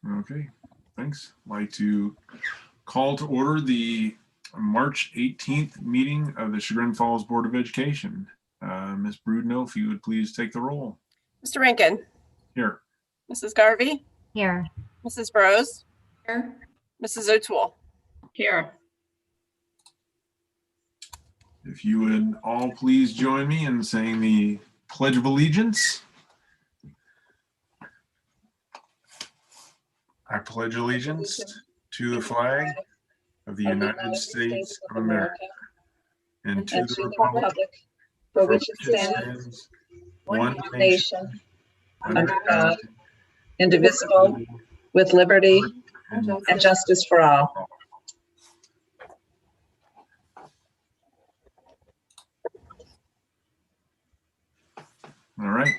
Okay, thanks. I'd like to call to order the March 18th meeting of the Chagrin Falls Board of Education. Ms. Brudno, if you would please take the roll. Mr. Rankin. Here. Mrs. Garvey. Here. Mrs. Burrows. Here. Mrs. O'Toole. Here. If you would all please join me in saying the Pledge of Allegiance. I pledge allegiance to the flag of the United States of America and to the republic for which it stands, one nation, under God, indivisible, with liberty and justice for all. All right.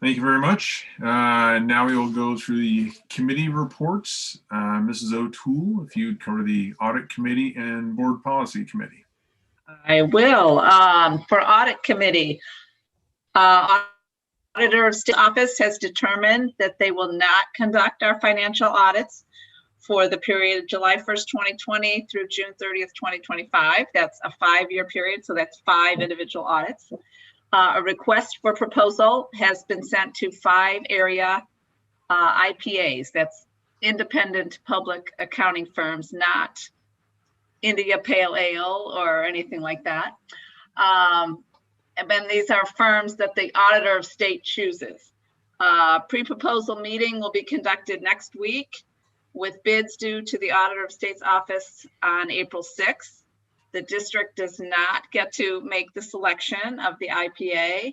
Thank you very much. Now we will go through the committee reports. Mrs. O'Toole, if you'd cover the Audit Committee and Board Policy Committee. I will. For Audit Committee, Auditor of State Office has determined that they will not conduct our financial audits for the period July 1st, 2020 through June 30th, 2025. That's a 5-year period, so that's 5 individual audits. A request for proposal has been sent to 5 area IPAs. That's independent public accounting firms, not India Pale Ale or anything like that. And then these are firms that the Auditor of State chooses. Pre-proposal meeting will be conducted next week with bids due to the Auditor of State's office on April 6th. The district does not get to make the selection of the IPA.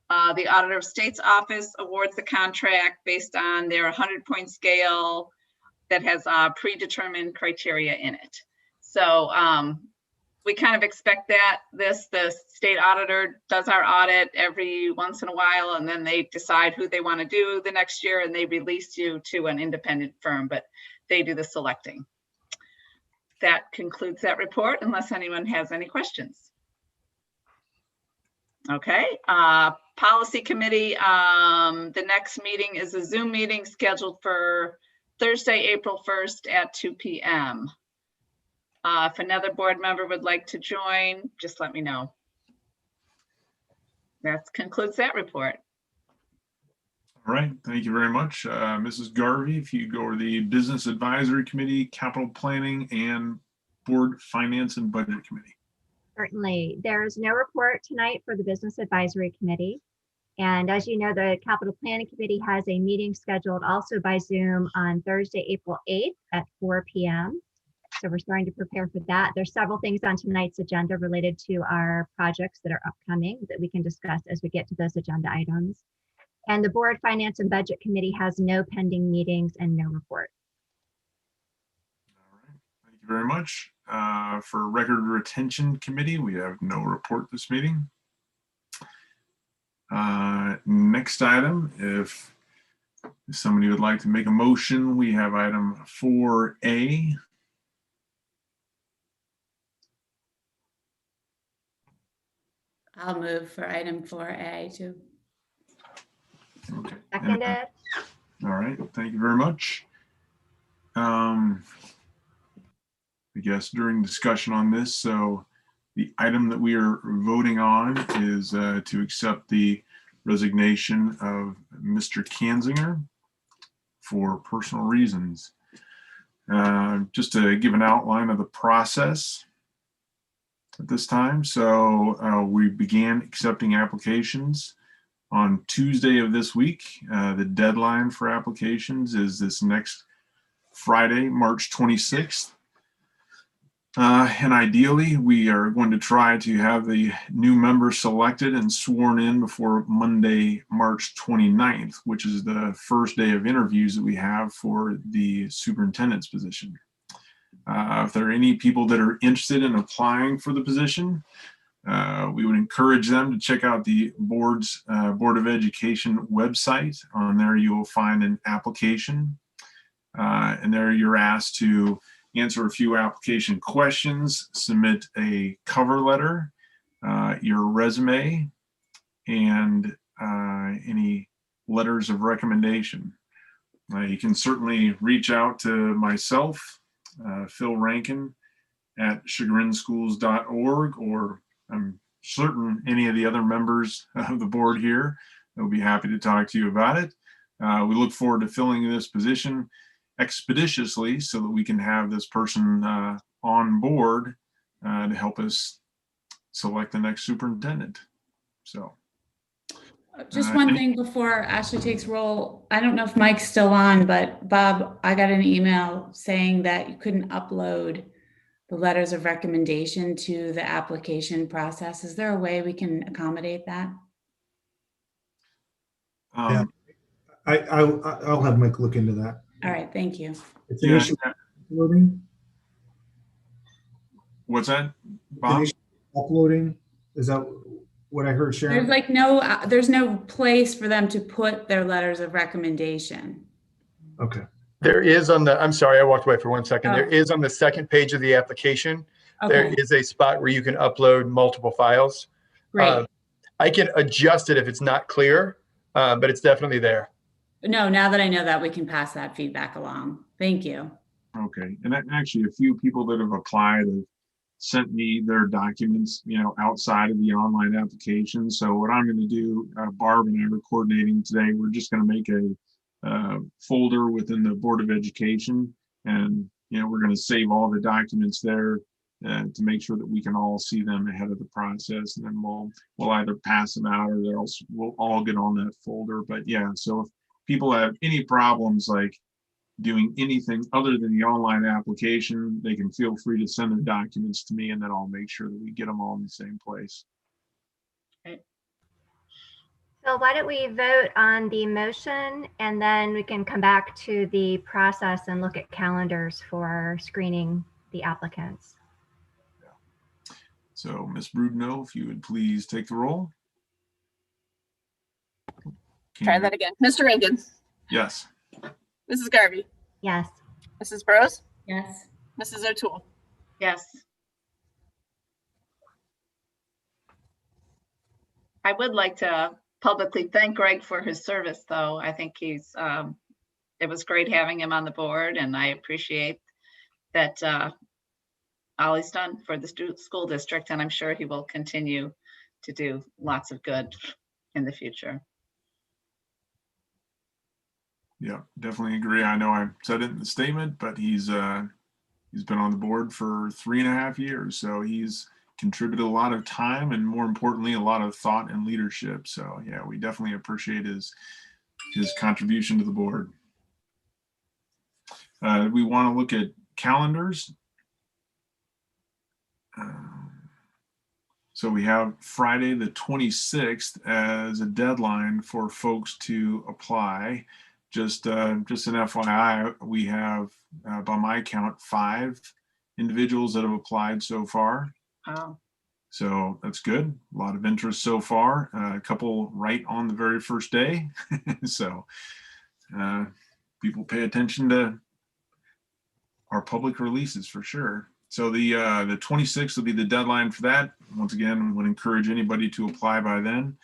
The Auditor of State's office awards the contract based on their 100-point scale that has predetermined criteria in it. So we kind of expect that the state auditor does our audit every once in a while, and then they decide who they want to do the next year, and they release you to an independent firm, but they do the selecting. That concludes that report, unless anyone has any questions. Okay, Policy Committee, the next meeting is a Zoom meeting scheduled for Thursday, April 1st at 2 p.m. If another board member would like to join, just let me know. That concludes that report. All right, thank you very much. Mrs. Garvey, if you go to the Business Advisory Committee, Capital Planning, and Board Finance and Budget Committee. Certainly. There's no report tonight for the Business Advisory Committee. And as you know, the Capital Planning Committee has a meeting scheduled also by Zoom on Thursday, April 8th at 4 p.m. So we're starting to prepare for that. There's several things on tonight's agenda related to our projects that are upcoming that we can discuss as we get to those agenda items. And the Board Finance and Budget Committee has no pending meetings and no report. All right, thank you very much. For Record Retention Committee, we have no report this meeting. Next item, if somebody would like to make a motion, we have item 4A. I'll move for item 4A too. Okay. Seconded. All right, thank you very much. I guess during discussion on this, so the item that we are voting on is to accept the resignation of Mr. Kanzinger for personal reasons. Just to give an outline of the process at this time. So we began accepting applications on Tuesday of this week. The deadline for applications is this next Friday, March 26th. And ideally, we are going to try to have the new member selected and sworn in before Monday, March 29th, which is the first day of interviews that we have for the superintendent's position. If there are any people that are interested in applying for the position, we would encourage them to check out the Board of Education website. On there, you will find an application. And there you're asked to answer a few application questions, submit a cover letter, your resume, and any letters of recommendation. You can certainly reach out to myself, Phil Rankin, at chagrinschools.org, or I'm certain any of the other members of the board here will be happy to talk to you about it. We look forward to filling this position expeditiously so that we can have this person on board to help us select the next superintendent. So. Just one thing before Ashley takes roll. I don't know if Mike's still on, but Bob, I got an email saying that you couldn't upload the letters of recommendation to the application process. Is there a way we can accommodate that? Yeah. I'll have Mike look into that. All right, thank you. It's an issue uploading. What's that, It's an Bob? issue uploading. Is that what I heard, Sharon? There's like there's no place for them to put their letters of recommendation. Okay. There is on the, I'm sorry, I walked away for 1 second. Oh. There is on the second page of the application. There Okay, is a spot where you can upload multiple files. great. I can adjust it if it's not clear, but it's definitely there. No, now that I know that, we can pass that feedback along. Thank you. Okay, and actually a few people that have applied have sent me their documents, outside of the online application. So what I'm going to do, Barb and I are coordinating today. We're just going to make a folder within the Board of Education, and we're going to save all the documents there to make sure that we can all see them ahead of the process, and then we'll either pass them out or else we'll all get on that folder. But yeah, so if people have any problems like doing anything other than the online application, they can feel free to send their documents to me, and then I'll make sure that we get them all in the same place. So why don't we vote on the motion, and then we can come back to the process and look at calendars for screening the applicants. So Ms. Brudno, if you would please take the roll. Try that again. Mr. Rankin, Yes. Mrs. Garvey, Yes. Mrs. Burrows, Yes. Mrs. O'Toole. Yes. I would like to publicly thank Greg for his service, though. I think it was great having him on the board, and I appreciate that all he's done for the school district, and I'm sure he will continue to do lots of good in the future. Yeah, definitely agree. I know I said it in the statement, but he's been on the board for 3.5 years. So he's contributed a lot of time, and more importantly, a lot of thought and leadership. So yeah, we definitely appreciate his contribution to the board. We want to look at calendars. So we have Friday the 26th as a deadline for folks to apply. Just an FYI, we have, by my count, 5 individuals that have applied so far. Oh, So that's good. A lot of interest so far. A couple right on the very first day. So people pay attention to our public releases for sure. So the 26th will be the deadline for that. Once again, would encourage anybody to apply by then.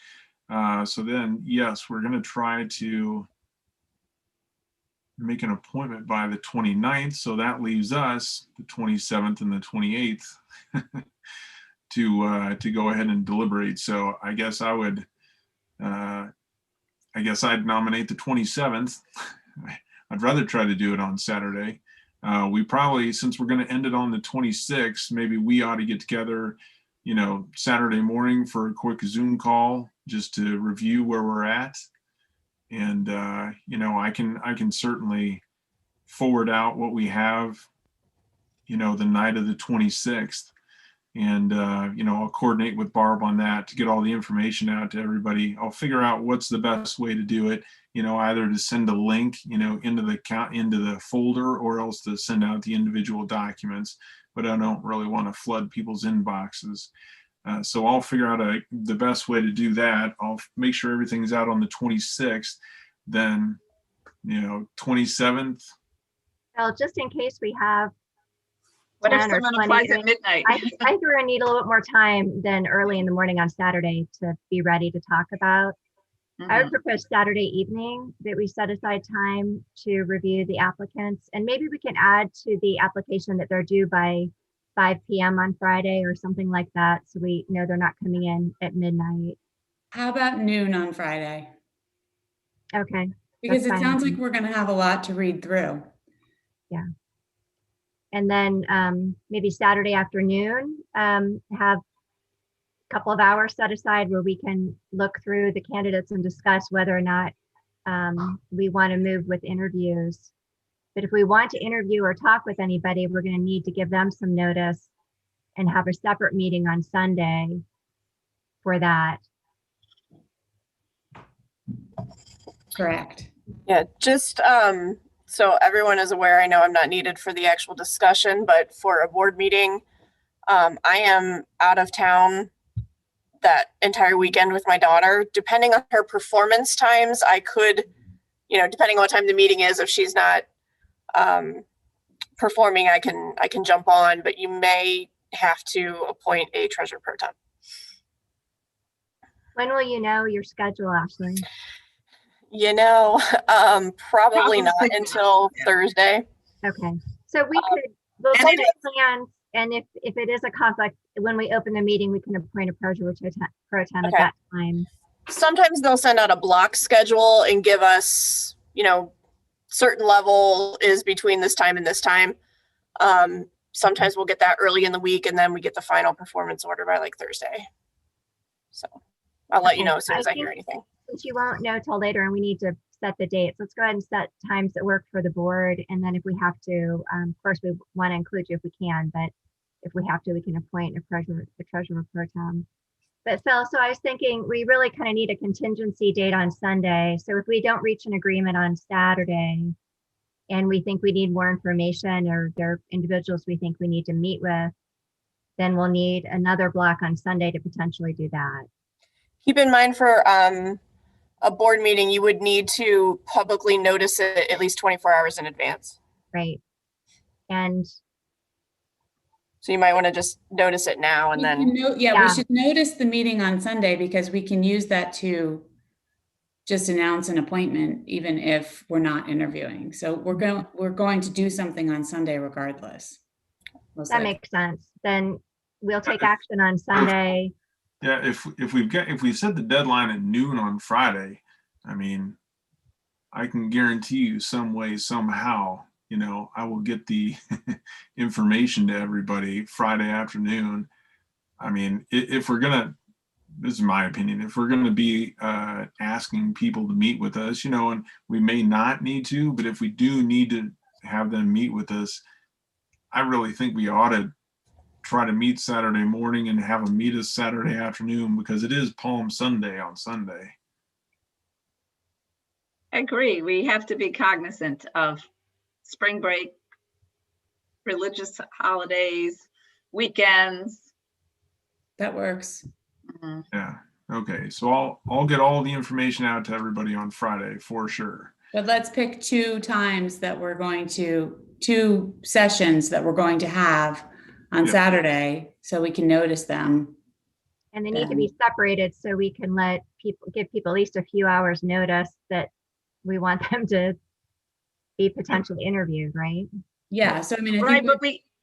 So then, yes, we're going to try to make an appointment by the 29th. So that leaves us the 27th and the 28th to go ahead and deliberate. So I guess I'd nominate the 27th. I'd rather try to do it on Saturday. We probably, since we're going to end it on the 26th, maybe we ought to get together, Saturday morning for a quick Zoom call just to review where we're at. And, I can certainly forward out what we have, the night of the 26th. And, I'll coordinate with Barb on that to get all the information out to everybody. I'll figure out what's the best way to do it, either to send a link, into the folder, or else to send out the individual documents. But I don't really want to flood people's inboxes. So I'll figure out the best way to do that. I'll make sure everything's out on the 26th. Then, 27th. Well, just in case we have, what if 10 or someone 20? applies at midnight? I think we're gonna need a little bit more time than early in the morning on Saturday to be ready to talk about. I Mhm. would propose Saturday evening that we set aside time to review the applicants. And maybe we can add to the application that they're due by 5 p.m. on Friday or something like that. So we know they're not coming in at midnight. How about noon on Friday? Okay, Because That's it fine. sounds like we're gonna have a lot to read through. and then maybe Saturday afternoon, have a couple of hours set aside where we can look through the candidates and discuss whether or not we want to move with interviews. But if we want to interview or talk with anybody, we're going to need to give them some notice and have a separate meeting on Sunday for that. Correct. Yeah, just so everyone is aware, I know I'm not needed for the actual discussion, but for a board meeting, I am out of town that entire weekend with my daughter. Depending on her performance times, I could, depending on what time the meeting is, if she's not performing, I can jump on, but you may have to appoint a treasurer pro tem. When will you know your schedule, Ashley? Probably not Probably until yeah. Thursday. Okay, so we'll and look it at plans, and if it is a conflict, when we open the meeting, we can appoint a treasurer pro tem at Okay. that time. Sometimes they'll send out a block schedule and give us, certain level is between this time and this time. Sometimes we'll get that early in the week, and then we get the final performance order by like Thursday. So I'll let you know as soon as I hear anything. Since you won't know till later and we need to set the dates, let's go ahead and set times that work for the board. And then if we have to, of course, we want to include you if we can, but if we have to, we can appoint a treasurer pro tem. But Phil, so I was thinking we really kind of need a contingency date on Sunday. So if we don't reach an agreement on Saturday and we think we need more information, or there are individuals we think we need to meet with, then we'll need another block on Sunday to potentially do that. Keep in mind for a board meeting, you would need to publicly notice it at least 24 hours in advance. Right. And So you might want to just notice it now and then. Yeah. We should notice the meeting on Sunday because we can use that to just announce an appointment, even if we're not interviewing. So we're going to do something on Sunday regardless. that makes sense. Then we'll take action on Sunday. Yeah, if we've set the deadline at noon on Friday, I mean, I can guarantee you some way, somehow, I will get the information to everybody Friday afternoon. I mean, if we're gonna, this is my opinion, if we're gonna be asking people to meet with us, and we may not need to, but if we do need to have them meet with us, I really think we ought to try to meet Saturday morning and have them meet us Saturday afternoon, because it is Palm Sunday on Sunday. I agree. We have to be cognizant of spring break, religious holidays, weekends. That works. Mhm. Yeah. Okay. So I'll get all the information out to everybody on Friday for sure. But let's pick two sessions that we're going to have on Saturday so we can notice them. And they need to be separated so we can give people at least a few hours notice that we want them to be potentially interviewed, right? Yeah. So I mean, Right, but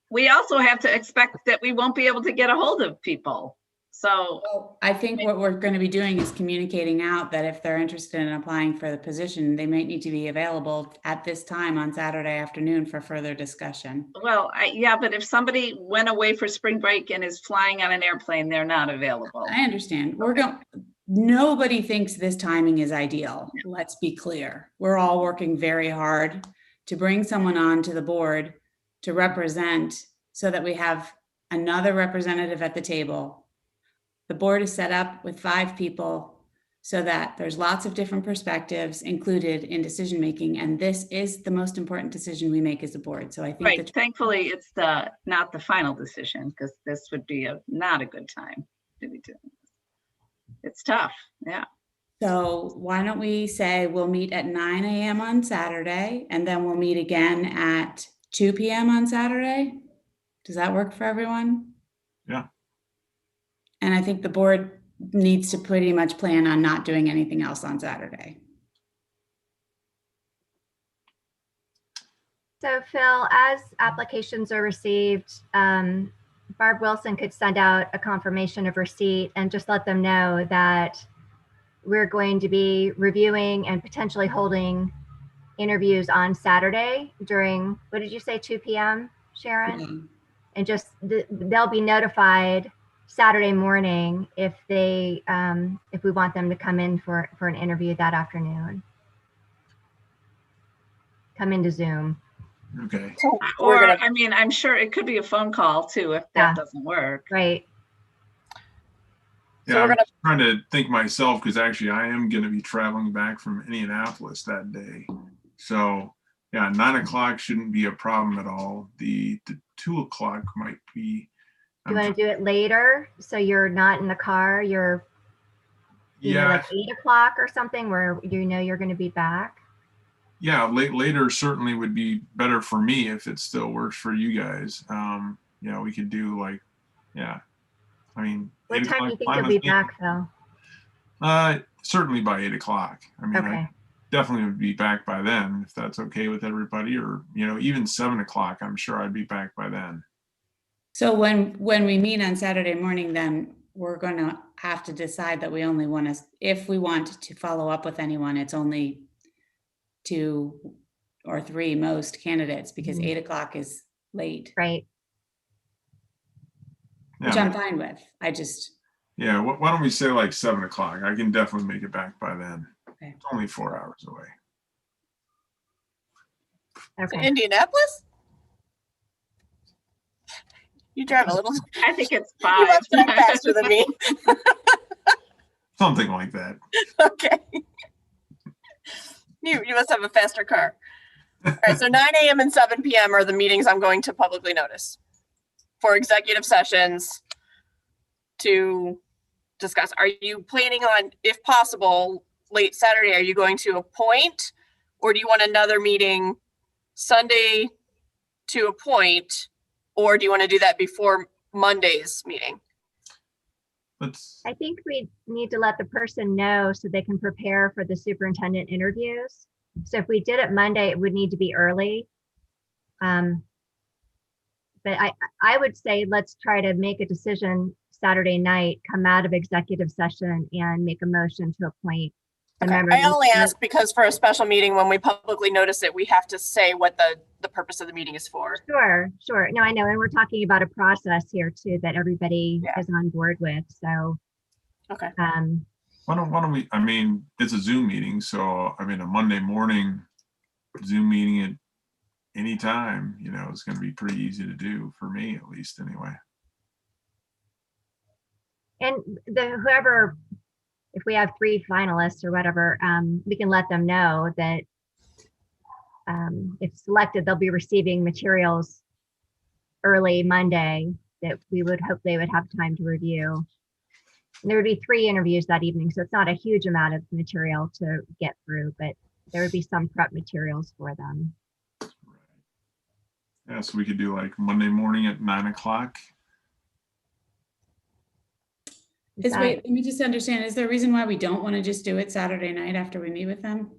we also have to expect that we won't be able to get a hold of people. So I think what we're going to be doing is communicating out that if they're interested in applying for the position, they might need to be available at this time on Saturday afternoon for further discussion. well, but if somebody went away for spring break and is flying on an airplane, they're not available. I understand. Nobody thinks this timing is ideal. Let's be clear. We're all working very hard to bring someone on to the board to represent so that we have another representative at the table. The board is set up with 5 people so that there's lots of different perspectives included in decision-making. And this is the most important decision we make as a board. So I think Right. Thankfully, it's not the final decision, because this would be not a good time to be doing this. It's tough. Yeah. So why don't we say we'll meet at 9 a.m. on Saturday, and then we'll meet again at 2 p.m. on Saturday? Does that work for everyone? Yeah. And I think the board needs to pretty much plan on not doing anything else on Saturday. So Phil, as applications are received, Barb Wilson could send out a confirmation of receipt and just let them know that we're going to be reviewing and potentially holding interviews on Saturday during, what did you say, 2 p.m., Sharon? Mhm. And just, they'll be notified Saturday morning if they, if we want them to come in for an interview that afternoon. Come into Zoom. Okay. So Or, we're gonna, I mean, I'm sure it could be a phone call too, if Yeah. that doesn't work. Right. So Yeah, we're I'm gonna- trying to think myself, because actually I am going to be traveling back from Indianapolis that day. So yeah, 9 o'clock shouldn't be a problem at all. The 2 o'clock might be. You want to do it later so you're not in the car? You're, you know, Yeah, like 8 o'clock or something where you know you're going to be back? yeah, later certainly would be better for me if it still works for you guys. You know, we could do like, yeah. I mean, What 8 time do you o'clock, think fine you'll with be me. back, Phil? Certainly by 8 o'clock. I mean, Okay. I definitely would be back by then if that's okay with everybody, or, you know, even 7 o'clock, I'm sure I'd be back by then. So when we meet on Saturday morning, then we're going to have to decide that we only want to, if we want to follow up with anyone, it's only 2 or 3 most candidates, because Mhm. 8 o'clock is late, Right. which Yeah, I'm fine with. I just, yeah. Why don't we say like 7 o'clock? I can definitely make it back by then. Okay. It's only 4 hours away. to Okay. Indianapolis? You drive a little, I think it's you 5. must drive faster than me. Something like that. Okay. You must have a faster car. All right, so 9 a.m. and 7 p.m. are the meetings I'm going to publicly notice for executive sessions to discuss. Are you planning on, if possible, late Saturday, are you going to appoint, or do you want another meeting Sunday to appoint, or do you want to do that before Monday's meeting? Let's, I think we need to let the person know so they can prepare for the superintendent interviews. So if we did it Monday, it would need to be early. But I would say let's try to make a decision Saturday night, come out of executive session and make a motion to appoint the Okay. member. I only ask because for a special meeting, when we publicly notice it, we have to say what the purpose of the meeting is for. Sure, sure. No, I know. And we're talking about a process here too that everybody Yeah. is on board with. So, Okay. why don't we, I mean, it's a Zoom meeting, so I mean, a Monday morning Zoom meeting at any time, you know, it's going to be pretty easy to do for me, at least anyway. and whoever, if we have 3 finalists or whatever, we can let them know that if selected, they'll be receiving materials early Monday that we would hope they would have time to review. And there would be 3 interviews that evening, so it's not a huge amount of material to get through, but there would be some prep materials for them. Yeah, so we could do like Monday morning at 9 o'clock. Is that- wait, let me just understand, is there a reason why we don't want to just do it Saturday night after we meet with them?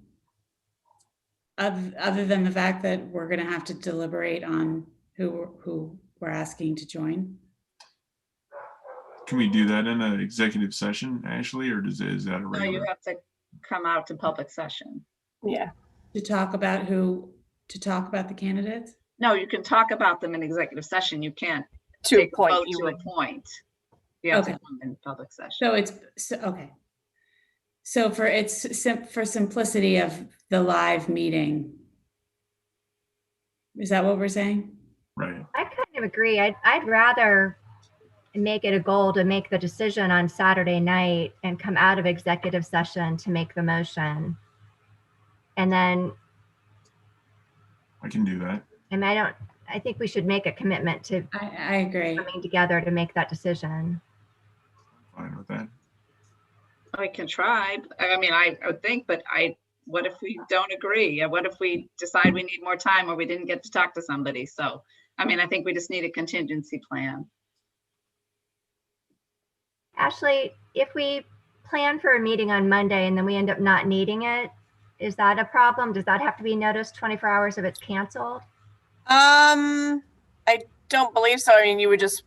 Other than the fact that we're going to have to deliberate on who we're asking to join? Can we do that in an executive session, Ashley, or is that a No, regular? you have to come out to public session. Yeah. To talk about the candidates? No, you can talk about them in executive session. You can't To take a appoint, vote you to would. appoint. You have to Okay. come in public session. So okay. So for simplicity of the live meeting, is that what we're saying? Right. I kind of agree. I'd rather make it a goal to make the decision on Saturday night and come out of executive session to make the motion. And then, I can do that. and I think we should make a commitment to I agree. coming together to make that decision. Fine with that. We can try. I mean, I would think, but what if we don't agree? What if we decide we need more time or we didn't get to talk to somebody? So, I mean, I think we just need a contingency plan. Ashley, if we plan for a meeting on Monday and then we end up not needing it, is that a problem? Does that have to be noticed 24 hours if it's canceled? I don't believe so. I mean, you would just,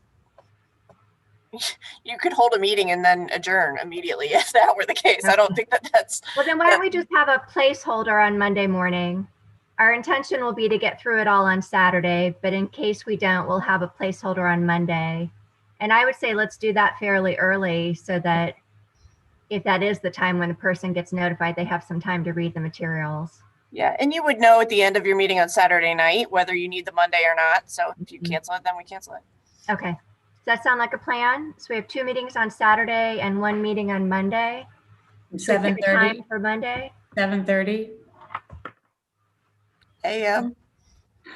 you could hold a meeting and then adjourn immediately if that were the case. I don't think that that's, Well, then why don't we just have a placeholder on Monday morning? Our intention will be to get through it all on Saturday, but in case we don't, we'll have a placeholder on Monday. And I would say let's do that fairly early so that if that is the time when the person gets notified, they have some time to read the materials. yeah. And you would know at the end of your meeting on Saturday night whether you need the Monday or not. So if you cancel it, then we cancel it. Okay. Does that sound like a plan? So we have 2 meetings on Saturday and 1 meeting on Monday. Should we pick a 7:30, time for Monday? 7:30. AM.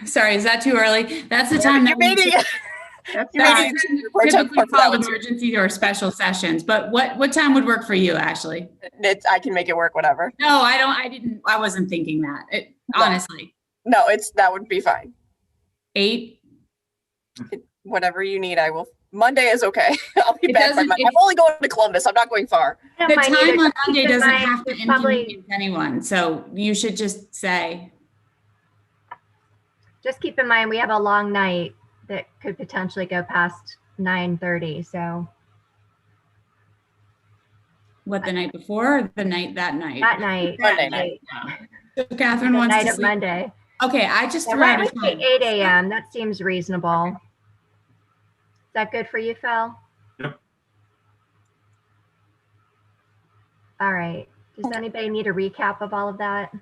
Sorry, is that too early? That's the time that Your we meeting. That's Your fine. meeting typically call emergency or special sessions. But what time would work for you, Ashley? I can make it work, whatever. No, I wasn't thinking that. Honestly. No, that would be fine. 8. Whatever you need, I will. Monday is okay. I'll be It back by doesn't- Monday. I'm only going to Columbus. I'm not going far. I The don't mind time either. on Keep Monday in doesn't mind, have to there's probably, inconvenience anyone. So you should just say, just keep in mind, we have a long night that could potentially go past 9:30. So what, the night before or the night that night? that night, Monday that night. So Catherine the wants night to of sleep. Monday. Okay, I just Yeah, threw why out don't a we say time. 8 a.m.? That seems reasonable. Is that good for you, Phil? Yep. All right. Does anybody need a recap of all of that?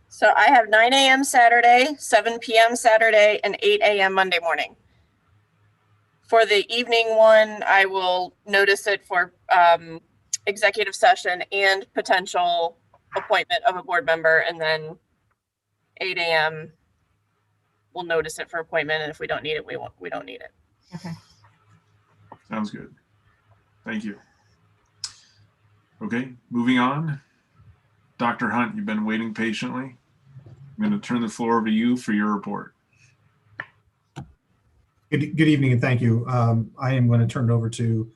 So I have 9 a.m. Saturday, 7 p.m. Saturday, and 8 a.m. Monday morning. For the evening one, I will notice it for executive session and potential appointment of a board member, and then 8 a.m. we'll notice it for appointment, and if we don't need it, we don't need it. Okay. Sounds good. Thank you. Okay, moving on. Dr. Hunt, you've been waiting patiently. I'm going to turn the floor over to you for your report. Good evening and thank you. I am going to turn it over to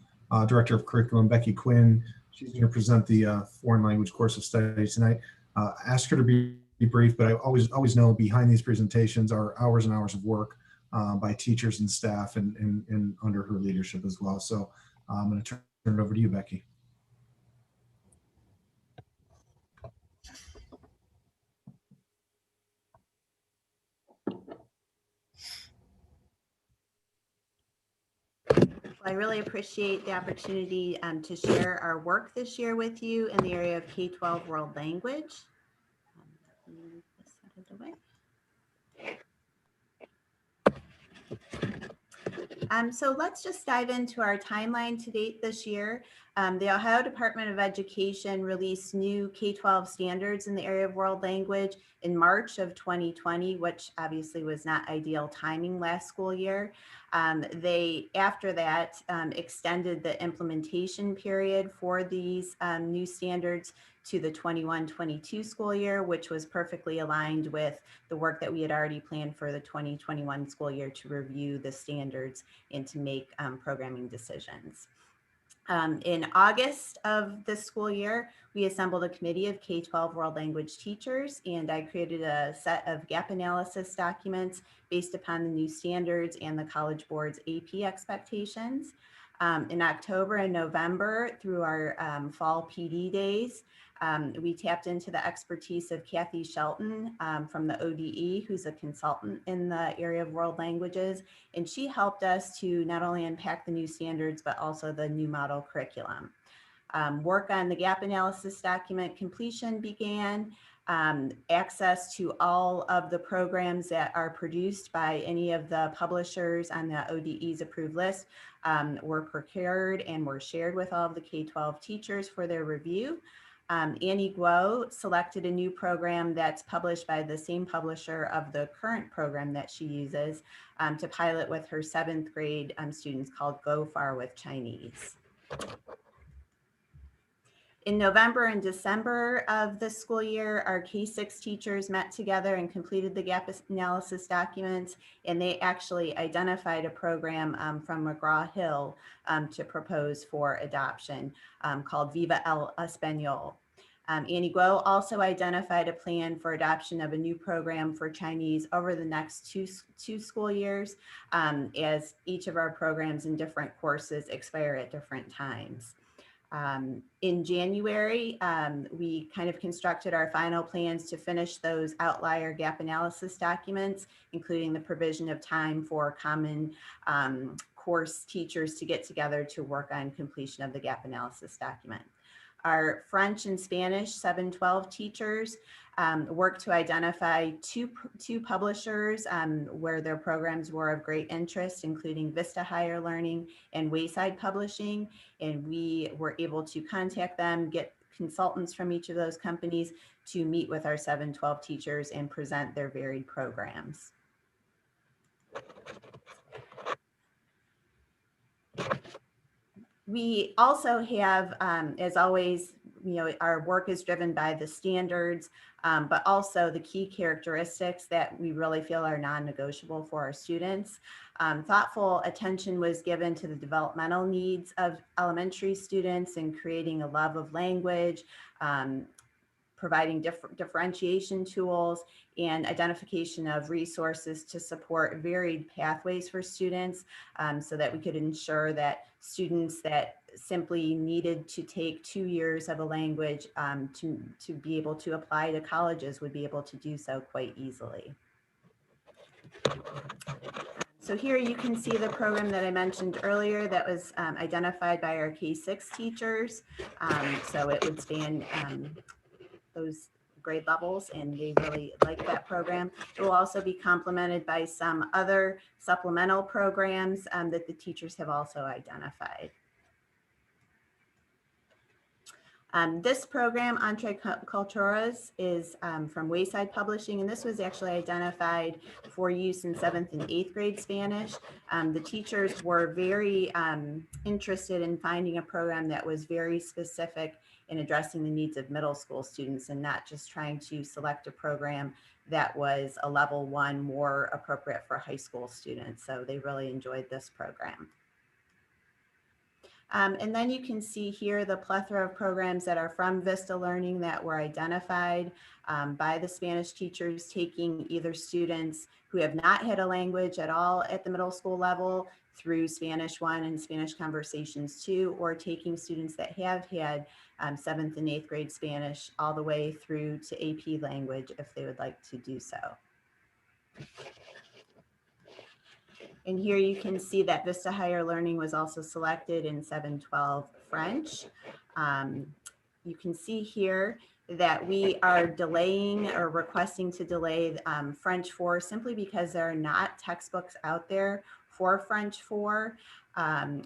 Director of Curriculum, Becky Quinn. She's going to present the foreign language course of study tonight. Ask her to be brief, but I always know behind these presentations are hours and hours of work by teachers and staff and under her leadership as well. So I'm going to turn it over to you, Becky. I really appreciate the opportunity to share our work this year with you in the area of K-12 world language. Move this out of the way. So let's just dive into our timeline to date this year. The Ohio Department of Education released new K-12 standards in the area of world language in March of 2020, which obviously was not ideal timing last school year. They, after that, extended the implementation period for these new standards to the 21-22 school year, which was perfectly aligned with the work that we had already planned for the 2021 school year to review the standards and to make programming decisions. In August of this school year, we assembled a committee of K-12 world language teachers, and I created a set of gap analysis documents based upon the new standards and the College Board's AP expectations. In October and November, through our fall PD days, we tapped into the expertise of Kathy Shelton from the ODE, who's a consultant in the area of world languages. And she helped us to not only unpack the new standards, but also the new model curriculum. Work on the gap analysis document completion began. Access to all of the programs that are produced by any of the publishers on the ODE's approved list were procured and were shared with all of the K-12 teachers for their review. Annie Guo selected a new program that's published by the same publisher of the current program that she uses to pilot with her 7th grade students, called Go Far with Chinese. In November and December of this school year, our K-6 teachers met together and completed the gap analysis documents, and they actually identified a program from McGraw-Hill to propose for adoption called Viva el Español. Annie Guo also identified a plan for adoption of a new program for Chinese over the next two school years, as each of our programs in different courses expire at different times. In January, we kind of constructed our final plans to finish those outlier gap analysis documents, including the provision of time for common course teachers to get together to work on completion of the gap analysis document. Our French and Spanish 7-12 teachers worked to identify two publishers where their programs were of great interest, including Vista Higher Learning and Wayside Publishing. And we were able to contact them, get consultants from each of those companies to meet with our 7-12 teachers and present their varied programs. We also have, as always, our work is driven by the standards, but also the key characteristics that we really feel are non-negotiable for our students. Thoughtful attention was given to the developmental needs of elementary students and creating a love of language, providing differentiation tools, and identification of resources to support varied pathways for students, so that we could ensure that students that simply needed to take 2 years of a language to be able to apply to colleges would be able to do so quite easily. So here you can see the program that I mentioned earlier that was identified by our K-6 teachers. So it would span those grade levels, and they really like that program. It will also be complemented by some other supplemental programs that the teachers have also identified. This program, Untitled Chapter, is from Wayside Publishing, and this was actually identified for use in 7th and 8th grade Spanish. The teachers were very interested in finding a program that was very specific in addressing the needs of middle school students, and not just trying to select a program that was a level 1 more appropriate for high school students. So they really enjoyed this program. And then you can see here the plethora of programs that are from Vista Learning that were identified by the Spanish teachers, taking either students who have not had a language at all at the middle school level through Spanish 1 and Spanish Conversations 2, or taking students that have had 7th and 8th grade Spanish all the way through to AP language if they would like to do so. And here you can see that Vista Higher Learning was also selected in 7-12 French. You can see here that we are delaying or requesting to delay French 4 simply because there are not textbooks out there for French 4.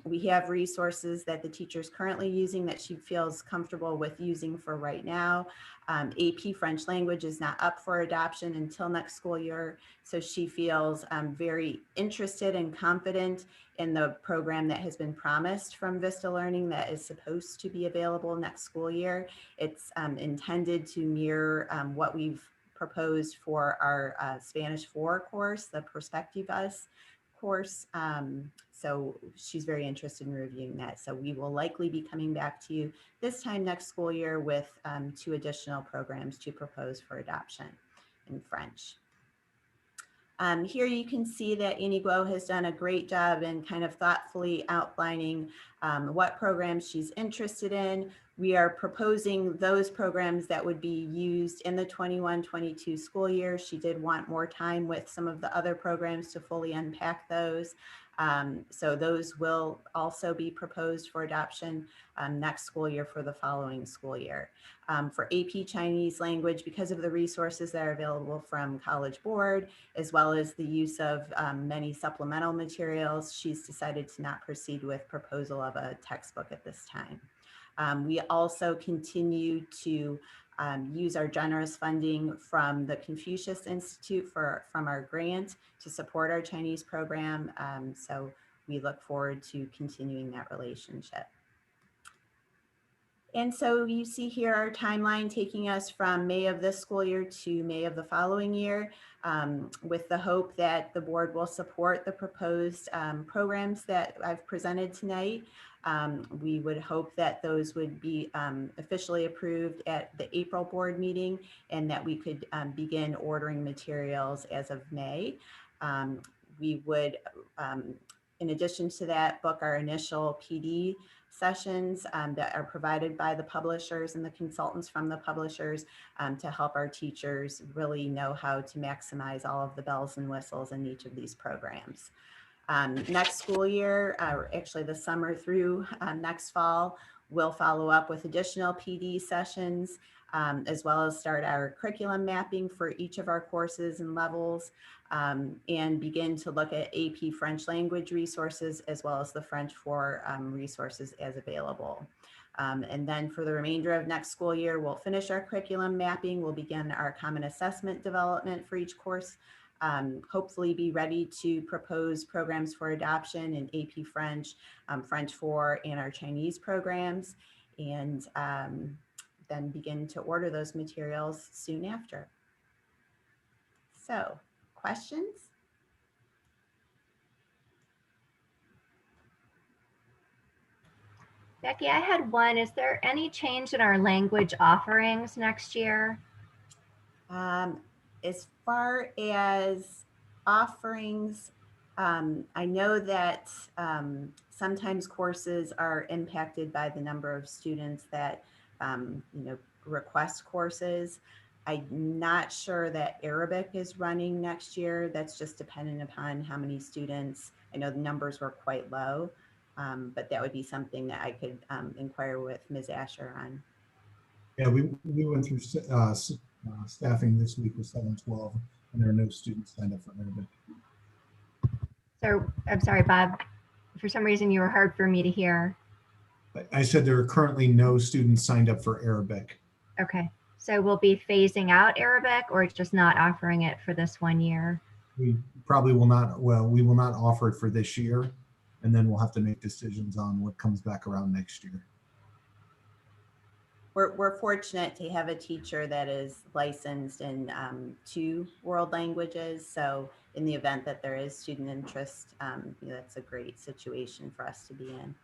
We have resources that the teacher's currently using that she feels comfortable with using for right now. AP French language is not up for adoption until next school year, so she feels very interested and confident in the program that has been promised from Vista Learning that is supposed to be available next school year. It's intended to mirror what we've proposed for our Spanish 4 course, the Perspectivas course. So she's very interested in reviewing that. So we will likely be coming back to you this time next school year with 2 additional programs to propose for adoption in French. Here you can see that Annie Guo has done a great job in kind of thoughtfully outlining what programs she's interested in. We are proposing those programs that would be used in the 21-22 school year. She did want more time with some of the other programs to fully unpack those. So those will also be proposed for adoption next school year for the following school year. For AP Chinese language, because of the resources that are available from College Board, as well as the use of many supplemental materials, she's decided to not proceed with proposal of a textbook at this time. We also continue to use our generous funding from the Confucius Institute from our grant to support our Chinese program. So we look forward to continuing that relationship. And so you see here our timeline taking us from May of this school year to May of the following year, with the hope that the board will support the proposed programs that I've presented tonight. We would hope that those would be officially approved at the April board meeting, and that we could begin ordering materials as of May. We would, in addition to that, book our initial PD sessions that are provided by the publishers and the consultants from the publishers to help our teachers really know how to maximize all of the bells and whistles in each of these programs. Next school year, or actually the summer through next fall, we'll follow up with additional PD sessions, as well as start our curriculum mapping for each of our courses and levels, and begin to look at AP French language resources, as well as the French 4 resources as available. And then for the remainder of next school year, we'll finish our curriculum mapping. We'll begin our common assessment development for each course. Hopefully be ready to propose programs for adoption in AP French, French 4, and our Chinese programs, and then begin to order those materials soon after. So, questions? Becky, I had one. Is there any change in our language offerings next year? As far as offerings, I know that sometimes courses are impacted by the number of students that request courses. I'm not sure that Arabic is running next year. That's just dependent upon how many students. I know the numbers were quite low, but that would be something that I could inquire with Ms. Asher on. Yeah, we went through staffing this week with 712, and there are no students signed up for Arabic. So I'm sorry, Bob, for some reason you were hard for me to hear. I said there are currently no students signed up for Arabic. Okay, so we'll be phasing out Arabic, or just not offering it for this 1 year? We probably will not, well, we will not offer it for this year, and then we'll have to make decisions on what comes back around next year. We're fortunate to have a teacher that is licensed in 2 world languages. So in the event that there is student interest, that's a great situation for us to be in.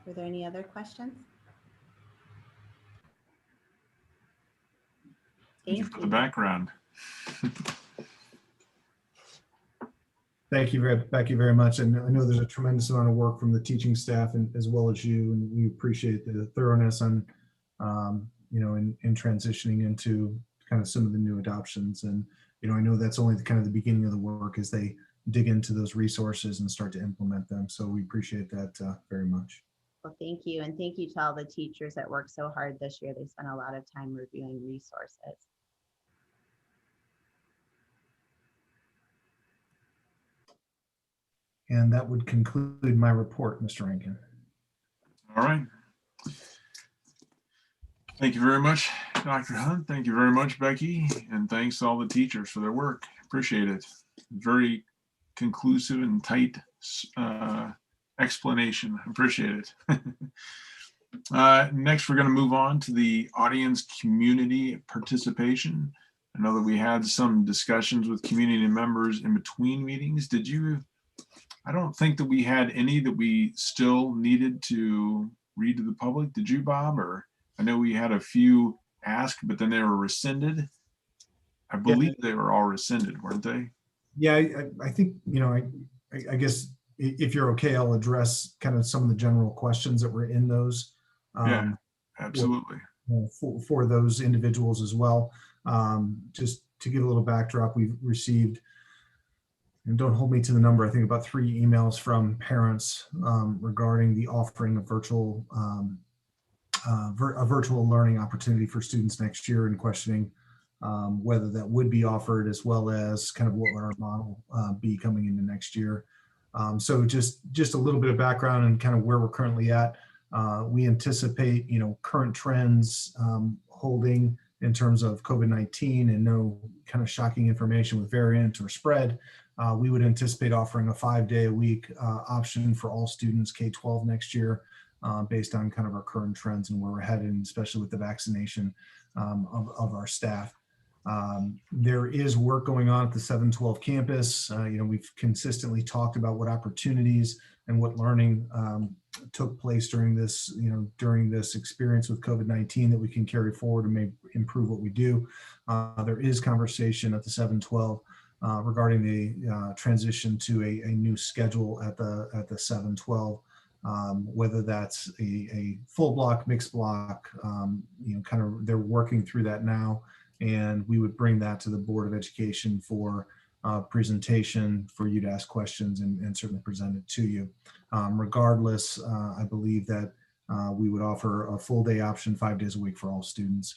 Were there any other questions? Thank you for the background. Thank you, Becky, very much. And I know there's a tremendous amount of work from the teaching staff and as well as you, and we appreciate the thoroughness on, in transitioning into kind of some of the new adoptions. And, I know that's only the beginning of the work as they dig into those resources and start to implement them. So we appreciate that very much. Well, thank you. And thank you to all the teachers that worked so hard this year. They spent a lot of time reviewing resources. And that would conclude my report, Mr. Rankin. All right. Thank you very much, Dr. Hunt. Thank you very much, Becky. And thanks to all the teachers for their work. Appreciate it. Very conclusive and tight explanation. Appreciate it. Next, we're going to move on to the audience community participation. I know that we had some discussions with community members in between meetings. I don't think that we had any that we still needed to read to the public. Did you, Bob? Or I know we had a few asked, but then they were rescinded. I believe they were all rescinded, weren't they? Yeah, I think, I guess if you're okay, I'll address kind of some of the general questions that were in those. Yeah, absolutely. For those individuals as well. Just to give a little backdrop, we've received, and don't hold me to the number, I think about 3 emails from parents regarding the offering of a virtual learning opportunity for students next year, and questioning whether that would be offered, as well as kind of what would our model be coming into next year. So just a little bit of background and kind of where we're currently at. We anticipate, current trends holding in terms of COVID-19 and no kind of shocking information with variant or spread. We would anticipate offering a 5-day-a-week option for all students K-12 next year, based on kind of our current trends and where we're headed, especially with the vaccination of our staff. There is work going on at the 712 campus. We've consistently talked about what opportunities and what learning took place during this, during this experience with COVID-19 that we can carry forward and may improve what we do. There is conversation at the 712 regarding the transition to a new schedule at the 712. Whether that's a full block, mixed block, kind of they're working through that now, and we would bring that to the Board of Education for presentation for you to ask questions and certainly present it to you. Regardless, I believe that we would offer a full day option 5 days a week for all students.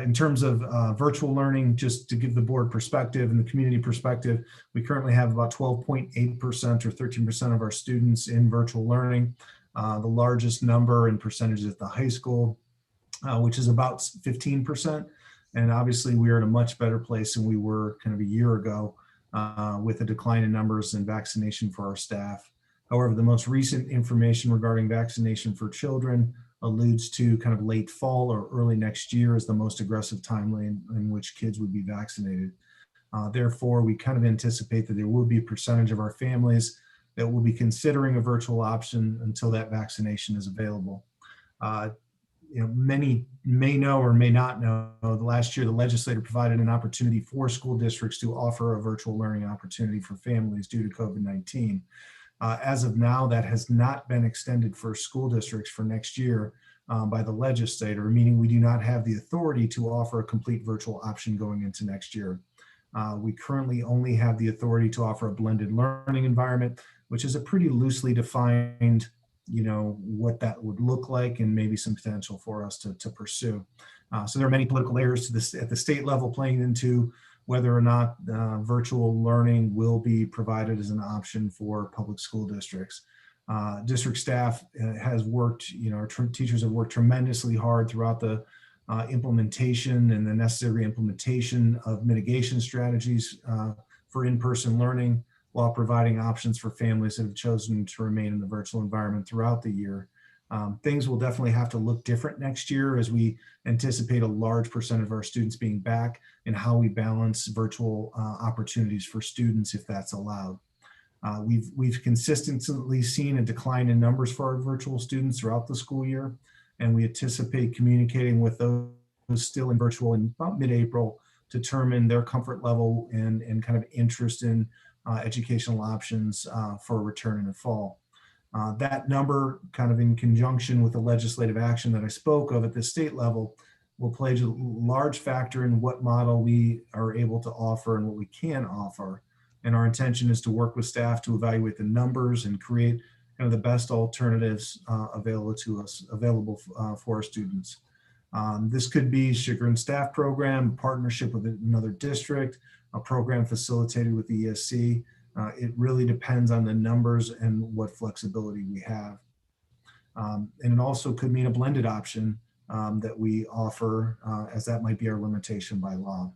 In terms of virtual learning, just to give the board perspective and the community perspective, we currently have about 12.8% or 13% of our students in virtual learning. The largest number in percentages at the high school, which is about 15%. And obviously we are in a much better place than we were kind of a year ago with a decline in numbers and vaccination for our staff. However, the most recent information regarding vaccination for children alludes to kind of late fall or early next year as the most aggressive timeline in which kids would be vaccinated. Therefore, we kind of anticipate that there will be a percentage of our families that will be considering a virtual option until that vaccination is available. Many may know or may not know, last year the legislature provided an opportunity for school districts to offer a virtual learning opportunity for families due to COVID-19. As of now, that has not been extended for school districts for next year by the legislator, meaning we do not have the authority to offer a complete virtual option going into next year. We currently only have the authority to offer a blended learning environment, which is a pretty loosely defined, what that would look like and maybe some potential for us to pursue. So there are many political layers to this at the state level playing into whether or not virtual learning will be provided as an option for public school districts. District staff has worked, our teachers have worked tremendously hard throughout the implementation and the necessary implementation of mitigation strategies for in-person learning while providing options for families that have chosen to remain in the virtual environment throughout the year. Things will definitely have to look different next year as we anticipate a large percent of our students being back and how we balance virtual opportunities for students if that's allowed. We've consistently seen a decline in numbers for our virtual students throughout the school year, and we anticipate communicating with those still in virtual in about mid-April to determine their comfort level and kind of interest in educational options for a return in the fall. That number, kind of in conjunction with the legislative action that I spoke of at the state level, will play a large factor in what model we are able to offer and what we can offer. And our intention is to work with staff to evaluate the numbers and create kind of the best alternatives available for our students. This could be Sugar and Staff program, partnership with another district, a program facilitated with the ESC. It really depends on the numbers and what flexibility we have. And it also could mean a blended option that we offer, as that might be our limitation by law.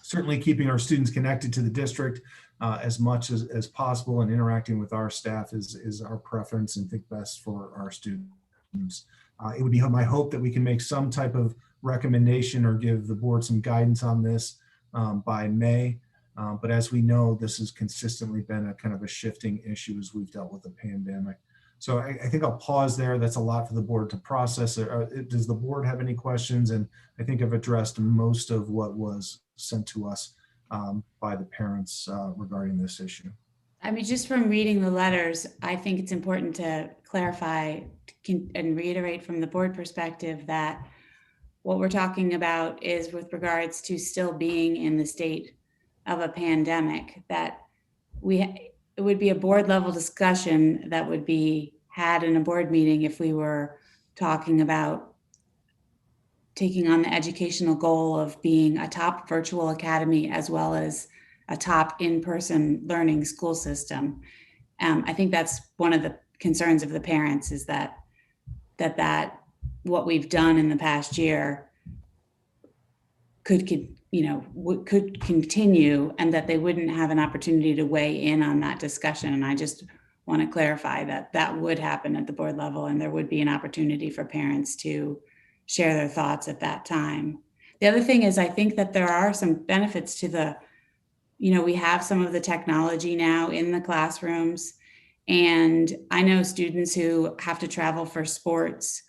Certainly keeping our students connected to the district as much as possible and interacting with our staff is our preference and think best for our students. It would be my hope that we can make some type of recommendation or give the board some guidance on this by May. But as we know, this has consistently been a kind of a shifting issue as we've dealt with the pandemic. So I think I'll pause there. That's a lot for the board to process. Does the board have any questions? And I think I've addressed most of what was sent to us by the parents regarding this issue. I mean, just from reading the letters, I think it's important to clarify and reiterate from the board perspective that what we're talking about is with regards to still being in the state of a pandemic, that it would be a board level discussion that would be had in a board meeting if we were talking about taking on the educational goal of being a top virtual academy as well as a top in-person learning school system. I think that's one of the concerns of the parents is that what we've done in the past year could could continue, and that they wouldn't have an opportunity to weigh in on that discussion. And I just want to clarify that that would happen at the board level, and there would be an opportunity for parents to share their thoughts at that time. The other thing is, I think that there are some benefits to we have some of the technology now in the classrooms, and I know students who have to travel for sports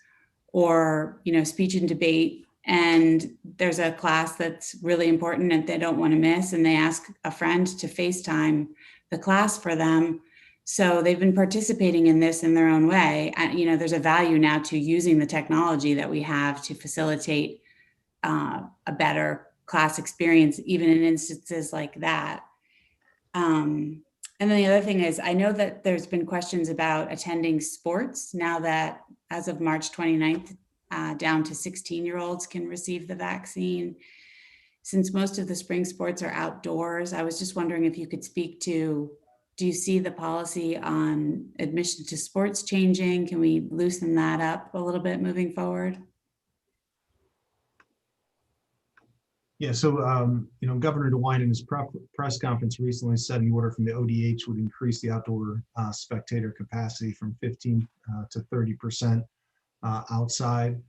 or, speech and debate, and there's a class that's really important and they don't want to miss, and they ask a friend to FaceTime the class for them. So they've been participating in this in their own way. And, there's a value now to using the technology that we have to facilitate a better class experience, even in instances like that. And then the other thing is, I know that there's been questions about attending sports now that as of March 29th, down to 16-year-olds can receive the vaccine. Since most of the spring sports are outdoors, I was just wondering if you could speak to, do you see the policy on admission to sports changing? Can we loosen that up a little bit moving forward? Yeah, so, Governor DeWine in his press conference recently said an order from the ODH would increase the outdoor spectator capacity from 15 to 30% outside.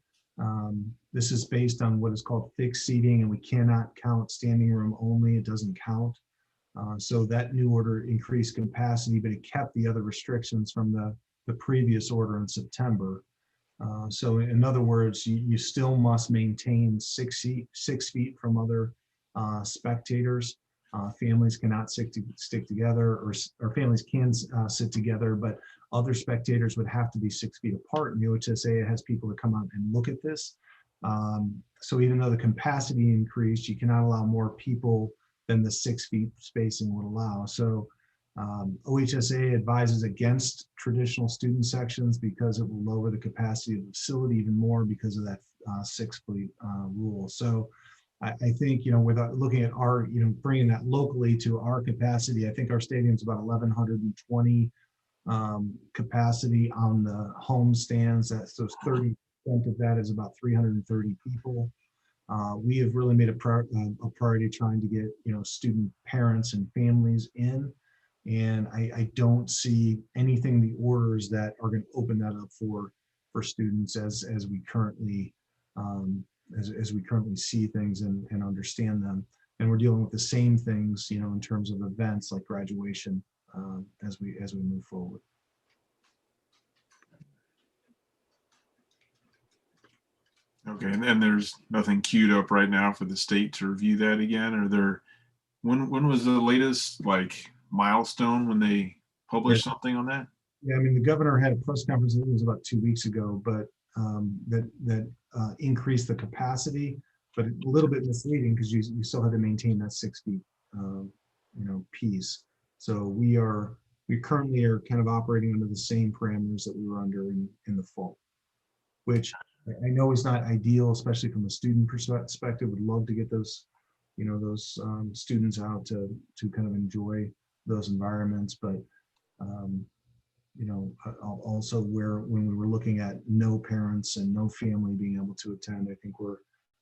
This is based on what is called fixed seating, and we cannot count standing room only. It doesn't count. So that new order increased capacity, but it kept the other restrictions from the previous order in September. So in other words, you still must maintain 6 feet from other spectators. Families cannot stick together, or families can sit together, but other spectators would have to be 6 feet apart. And the OHSA has people to come out and look at this. So even though the capacity increased, you cannot allow more people than the 6 feet spacing would allow. So OHSA advises against traditional student sections because it will lower the capacity of the facility even more because of that 6 feet rule. So I think, without looking at our, bringing that locally to our capacity, I think our stadium's about 1,120 capacity on the home stands. So 30% of that is about 330 people. We have really made a priority trying to get, student parents and families in. And I don't see anything in the orders that are going to open that up for students as we currently as we currently see things and understand them. And we're dealing with the same things, in terms of events like graduation as we move forward. Okay, and there's nothing queued up right now for the state to review that again? Or when was the latest milestone when they published something on that? Yeah, the governor had a press conference, it was about 2 weeks ago, but that increased the capacity, but a little bit misleading because you still had to maintain that 6 feet, piece. So we currently are kind of operating under the same parameters that we were under in the fall, which I know is not ideal, especially from a student perspective. Would love to get those, those students out to kind of enjoy those environments, but also when we were looking at no parents and no family being able to attend, I think we're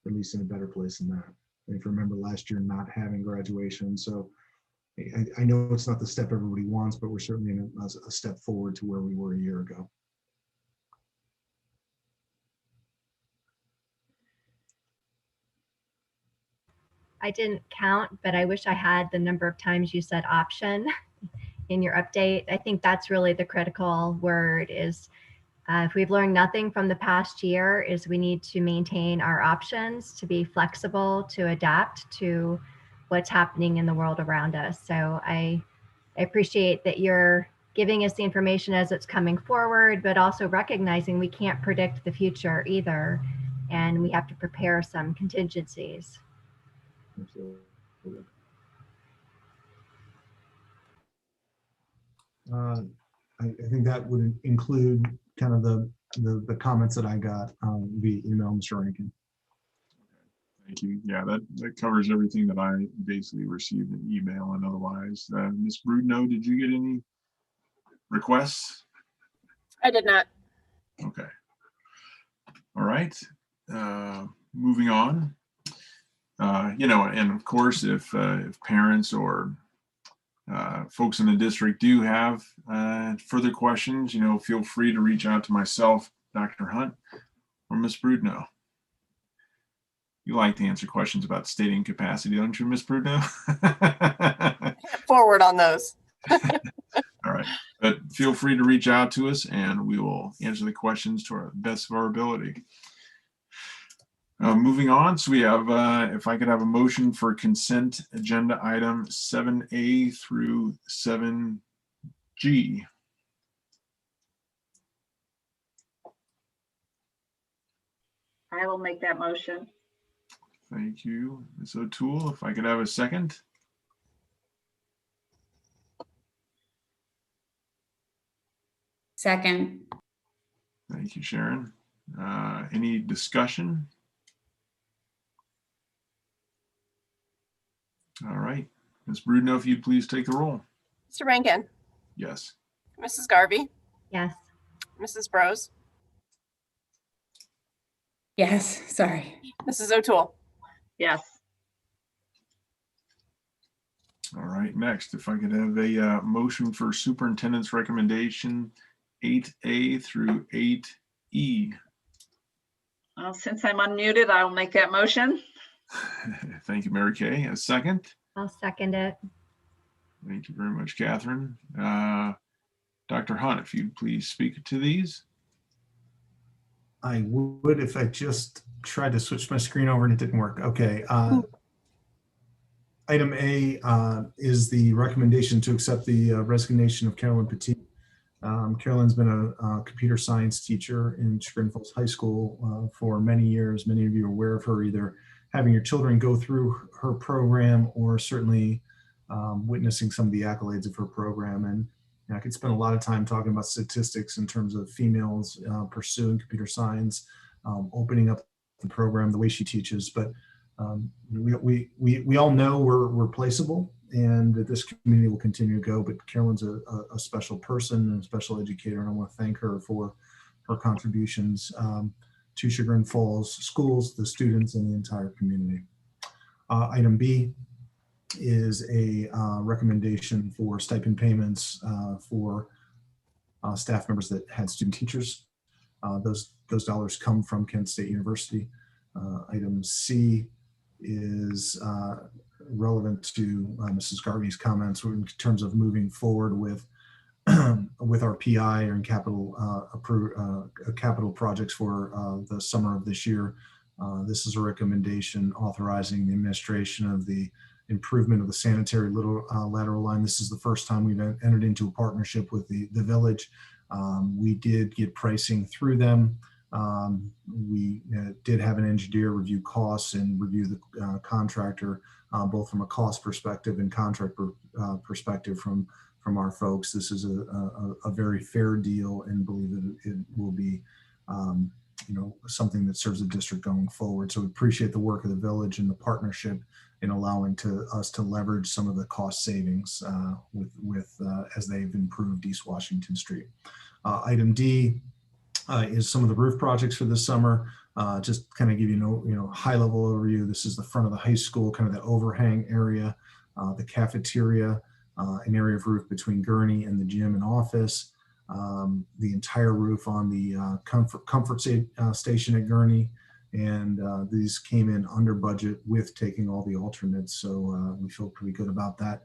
at least in a better place than that. If you remember last year not having graduation, so I know it's not the step everybody wants, but we're certainly in a step forward to where we were a year ago. I didn't count, but I wish I had the number of times you said option in your update. I think that's really the critical word is if we've learned nothing from the past year is we need to maintain our options to be flexible, to adapt to what's happening in the world around us. So I appreciate that you're giving us the information as it's coming forward, but also recognizing we can't predict the future either. And we have to prepare some contingencies. I think that would include kind of the comments that I got via email, Mr. Rankin. Thank you. Yeah, that covers everything that I basically received in email and otherwise. Ms. Brudno, did you get any requests? I did not. Okay. All right. Moving on. And of course, if parents or folks in the district do have further questions, feel free to reach out to myself, Dr. Hunt, or Ms. Brudno. You like to answer questions about stating capacity, don't you, Ms. Brudno? Forward on those. All right, but feel free to reach out to us and we will answer the questions to our best of our ability. Moving on, so we have, if I could have a motion for consent agenda item 7A through 7G. I will make that motion. Thank you, Ms. O'Toole. If I could have a second. Second. Thank you, Sharon. Any discussion? All right, Ms. Brudno, if you'd please take the roll. Mr. Rankin, Yes. Mrs. Garvey, Yes. Mrs. Bros, Yes, sorry. Mrs. O'Toole. Yes. All right, next, if I could have a motion for superintendent's recommendation 8A through 8E. Well, since I'm unmuted, I'll make that motion. Thank you, Mary Kay. A second. I'll second it. Thank you very much, Catherine. Dr. Hunt, if you'd please speak to these. I would if I just tried to switch my screen over and it didn't work. Okay. Item A is the recommendation to accept the resignation of Carolyn Petit. Carolyn's been a computer science teacher in Chagrin Falls High School for many years. Many of you are aware of her, either having your children go through her program or certainly witnessing some of the accolades of her program. And I could spend a lot of time talking about statistics in terms of females pursuing computer science, opening up the program, the way she teaches. But we all know we're placeable and that this community will continue to go. But Carolyn's a special person and a special educator, and I want to thank her for her contributions to Chagrin Falls schools, the students, and the entire community. Item B is a recommendation for stipend payments for staff members that had student teachers. Those dollars come from Kent State University. Item C is relevant to Mrs. Garvey's comments in terms of moving forward with our PI and capital projects for the summer of this year. This is a recommendation authorizing the administration of the improvement of the sanitary lateral line. This is the first time we've entered into a partnership with the village. We did get pricing through them. We did have an engineer review costs and review the contractor, both from a cost perspective and contract perspective from our folks. This is a very fair deal, and believe that it will be something that serves the district going forward. So we appreciate the work of the village and the partnership in allowing us to leverage some of the cost savings as they've improved East Washington Street. Item D is some of the roof projects for this summer. Just kind of give you high level overview. This is the front of the high school, kind of the overhang area, the cafeteria, an area of roof between Gurney and the gym and office, the entire roof on the comfort station at Gurney. And these came in under budget with taking all the alternates. So we feel pretty good about that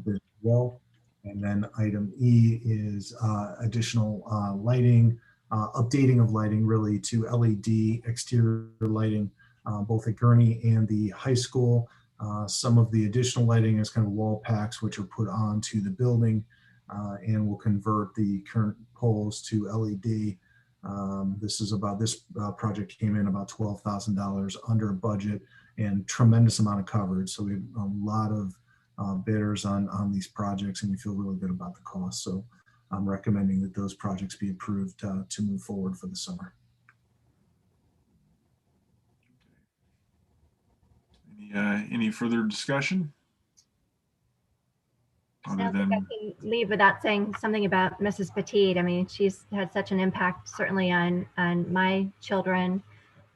as well. And then item E is additional lighting, updating of lighting really to LED exterior lighting, both at Gurney and the high school. Some of the additional lighting is kind of wall packs, which are put onto the building and will convert the current poles to LED. This project came in about $12,000 under budget and tremendous amount of coverage. So we had a lot of bidders on these projects, and we feel really good about the cost. So I'm recommending that those projects be approved to move forward for the summer. Any further discussion? I don't think I can leave without saying something about Mrs. Petit. I mean, she's had such an impact, certainly on my children.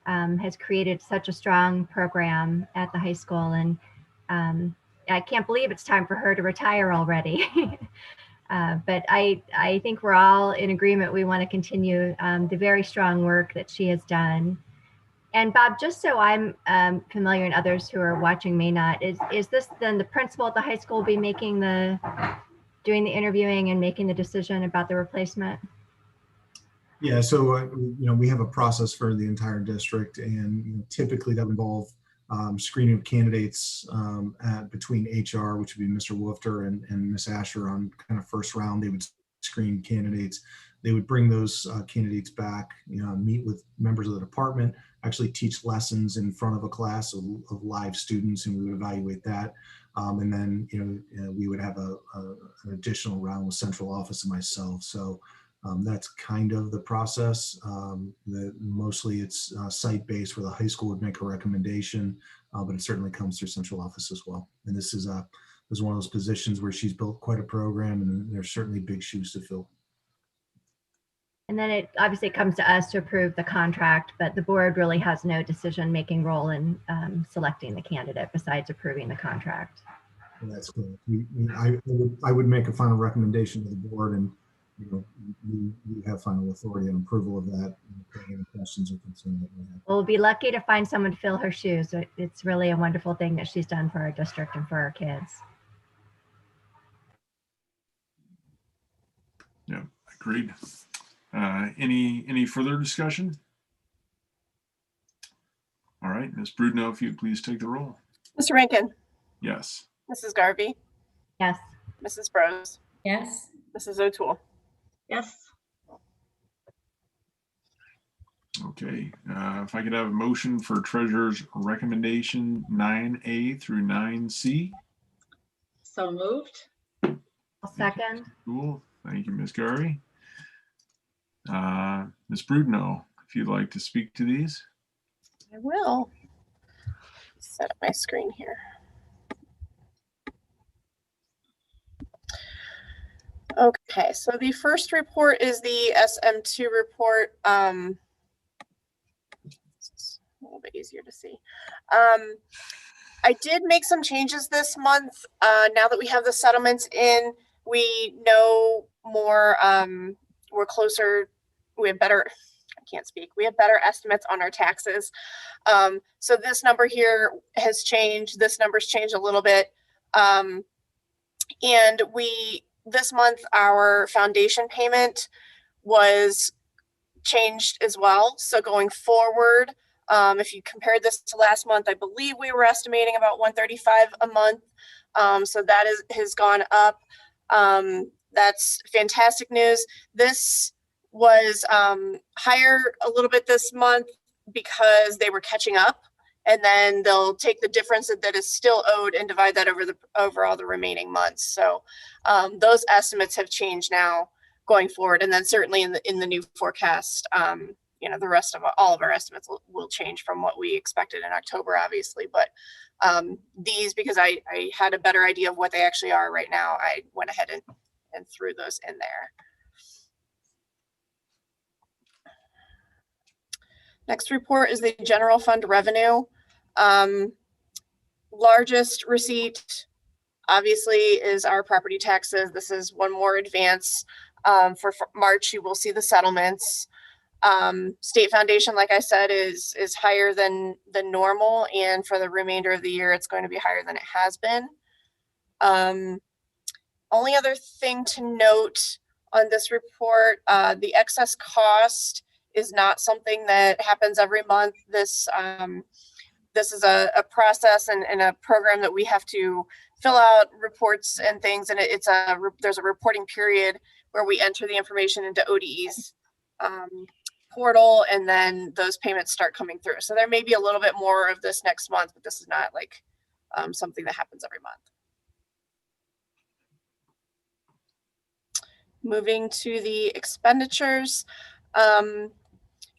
has created such a strong program at the high school. And I can't believe it's time for her to retire already. But I think we're all in agreement. We want to continue the very strong work that she has done. And Bob, just so I'm familiar and others who are watching may not, is this then the principal at the high school be making doing the interviewing and making the decision about the replacement? Yeah, so we have a process for the entire district, and typically that would involve screening of candidates between HR, which would be Mr. Wolfter and Ms. Asher on kind of first round. They would screen candidates. They would bring those candidates back, meet with members of the department, actually teach lessons in front of a class of live students, and we would evaluate that. And then, we would have an additional round with central office and myself. So that's kind of the process. Mostly it's site-based, where the high school would make a recommendation, but it certainly comes through central office as well. And this is one of those positions where she's built quite a program, and there's certainly big shoes to fill. And then it obviously comes to us to approve the contract, but the board really has no decision-making role in selecting the candidate besides approving the contract. And that's good. I would make a final recommendation to the board, and you have final authority and approval of that. Any questions or concerns that we have. We'll be lucky to find someone to fill her shoes. It's really a wonderful thing that she's done for our district and for our kids. Yeah, agreed. Any further discussion? All right, Ms. Brudno, if you'd please take the roll. Mr. Rankin, Yes. Mrs. Garvey, Yes. Mrs. Brose, Yes. Mrs. O'Toole. Yes. Okay, if I could have a motion for treasurer's recommendation 9A through 9C. So moved. I'll second. Cool, thank you, Ms. Garvey. Ms. Brudno, if you'd like to speak to these. I will set up my screen here. Okay, so the first report is the Sm2 report. It's a little bit easier to see. I did make some changes this month. Now that we have the settlements in, we know more, we're closer, we have better, I can't speak, we have better estimates on our taxes. So this number here has changed, this number's changed a little bit. And this month, our foundation payment was changed as well. So going forward, if you compare this to last month, I believe we were estimating about $135 a month. So that has gone up. That's fantastic news. This was higher a little bit this month because they were catching up, and then they'll take the difference that is still owed and divide that over all the remaining months. So those estimates have changed now going forward, and then certainly in the new forecast, the rest of all of our estimates will change from what we expected in October, obviously. But these, because I had a better idea of what they actually are right now, I went ahead and threw those in there. Next report is the general fund revenue. Largest receipt, obviously, is our property taxes. This is one more advance. For March, you will see the settlements. State foundation, like I said, is higher than normal, and for the remainder of the year, it's going to be higher than it has been. Only other thing to note on this report, the excess cost is not something that happens every month. This is a process and a program that we have to fill out reports and things, and there's a reporting period where we enter the information into ODE's portal, and then those payments start coming through. So there may be a little bit more of this next month, but this is not like something that happens every month. Moving to the expenditures. I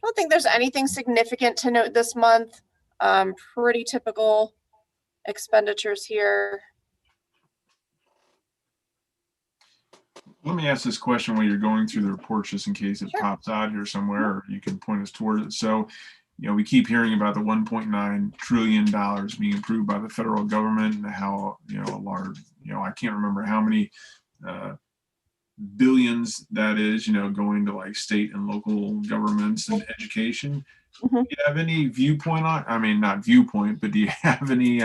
don't think there's anything significant to note this month. Pretty typical expenditures here. Let me ask this question while you're going through the reports, just in case it Sure. pops out here somewhere, or you can point us towards it. So we keep hearing about the $1.9 trillion being approved by the federal government, and how, a large, I can't remember how many billions that is, going to like state and local governments and education. Mhm. Do you have any viewpoint on, I mean, not viewpoint, but do you have any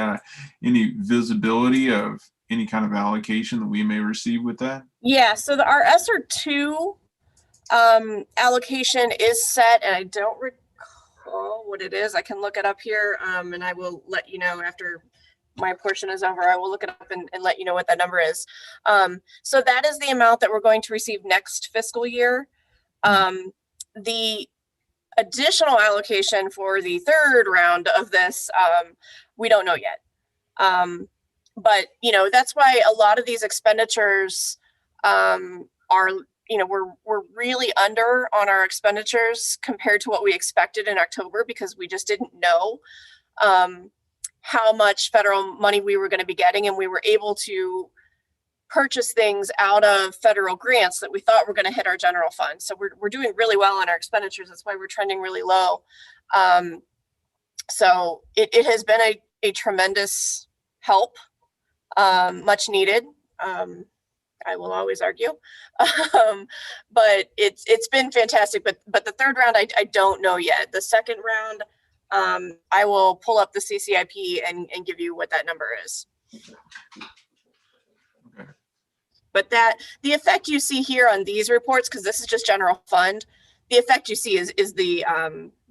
visibility of any kind of allocation that we may receive with that? Yeah, so our ESSER2 allocation is set, and I don't recall what it is. I can look it up here, and I will let you know after my portion is over. I will look it up and let you know what that number is. So that is the amount that we're going to receive next fiscal year. The additional allocation for the third round of this, we don't know yet. But, that's why a lot of these expenditures are, we're really under on our expenditures compared to what we expected in October, because we just didn't know how much federal money we were going to be getting, and we were able to purchase things out of federal grants that we thought were going to hit our general fund. So we're doing really well on our expenditures. That's why we're trending really low. So it has been a tremendous help, much needed. I will always argue, but it's been fantastic. But the third round, I don't know yet. The second round, I will pull up the CCIP and give you what that number is. Okay. But the effect you see here on these reports, because this is just general fund, the effect you see is the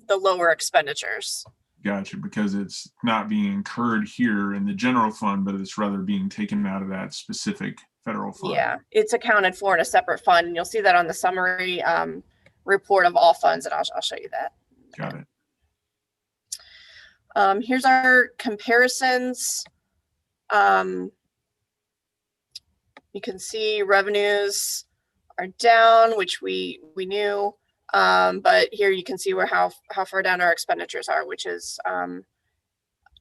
lower expenditures. Gotcha, because it's not being incurred here in the general fund, but it's rather being taken out of that specific federal fund. Yeah, it's accounted for in a separate fund, and you'll see that on the summary report of all funds, and I'll show you that. Got it. Here's our comparisons. You can see revenues are down, which we knew, but here you can see how far down our expenditures are, which is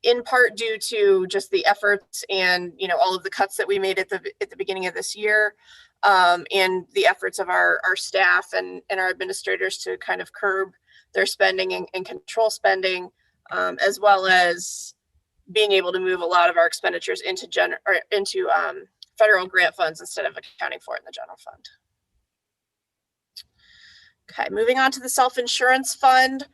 in part due to just the efforts and all of the cuts that we made at the beginning of this year, and the efforts of our staff and our administrators to kind of curb their spending and control spending, as well as being able to move a lot of our expenditures into federal grant funds instead of accounting for it in the general fund. Okay, moving on to the self-insurance fund.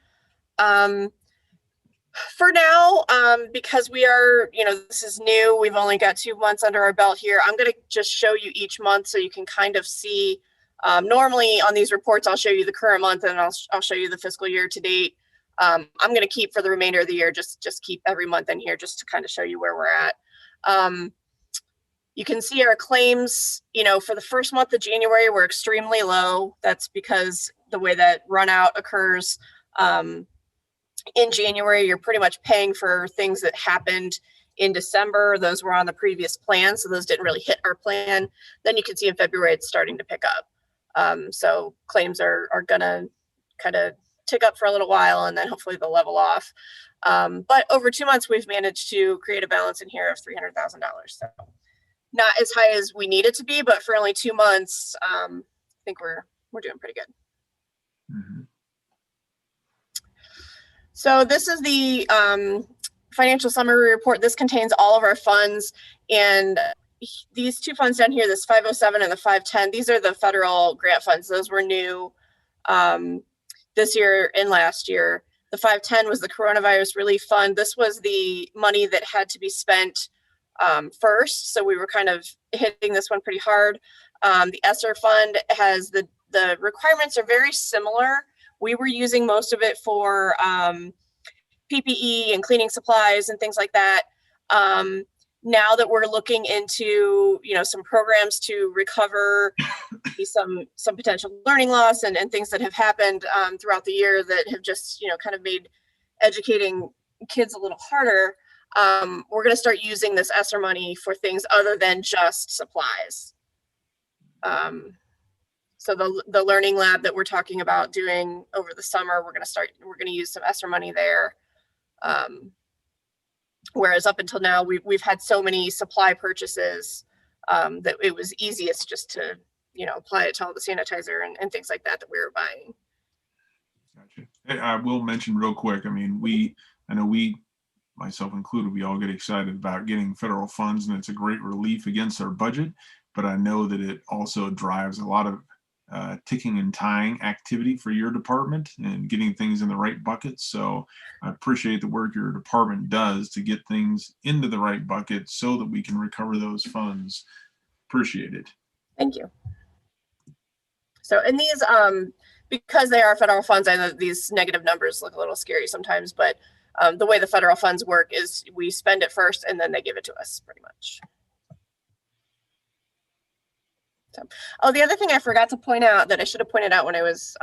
For now, because we are, this is new, we've only got 2 months under our belt here. I'm going to just show you each month so you can kind of see. Normally on these reports, I'll show you the current month, and I'll show you the fiscal year to date. I'm going to keep for the remainder of the year, just keep every month in here just to kind of show you where we're at. You can see our claims, for the first month of January, we're extremely low. That's because the way that run out occurs, in January, you're pretty much paying for things that happened in December. Those were on the previous plan, so those didn't really hit our plan. Then you can see in February, it's starting to pick up. So claims are gonna kind of tick up for a little while, and then hopefully they'll level off. But over 2 months, we've managed to create a balance in here of $300,000. So not as high as we need it to be, but for only 2 months, I think we're doing pretty good. Mm-hmm. So this is the financial summary report. This contains all of our funds, and these 2 funds down here, this 507 and the 510, these are the federal grant funds. Those were new this year and last year. The 510 was the coronavirus relief fund. This was the money that had to be spent first. So we were kind of hitting this one pretty hard. The ESSER fund has the requirements are very similar. We were using most of it for PPE and cleaning supplies and things like that. Now that we're looking into, some programs to recover some potential learning loss and things that have happened throughout the year that have just, kind of made educating kids a little harder, we're going to start using this ESSER money for things other than just supplies. So the learning lab that we're talking about doing over the summer, we're going to use some ESSER money there. Whereas up until now, we've had so many supply purchases that it was easiest just to, apply it to all the sanitizer and things like that we were buying. Gotcha. I will mention real quick, I mean, I know myself included, we all get excited about getting federal funds, and it's a great relief against our budget, but I know that it also drives a lot of ticking and tying activity for your department and getting things in the right buckets. So I appreciate the work your department does to get things into the right bucket so that we can recover those funds. Appreciate it. Thank you. So, and these, because they are federal funds, I know these negative numbers look a little scary sometimes, but the way the federal funds work is we spend it first and then they give it to us pretty much. So, oh, the other thing I forgot to point out that I should have pointed out when I was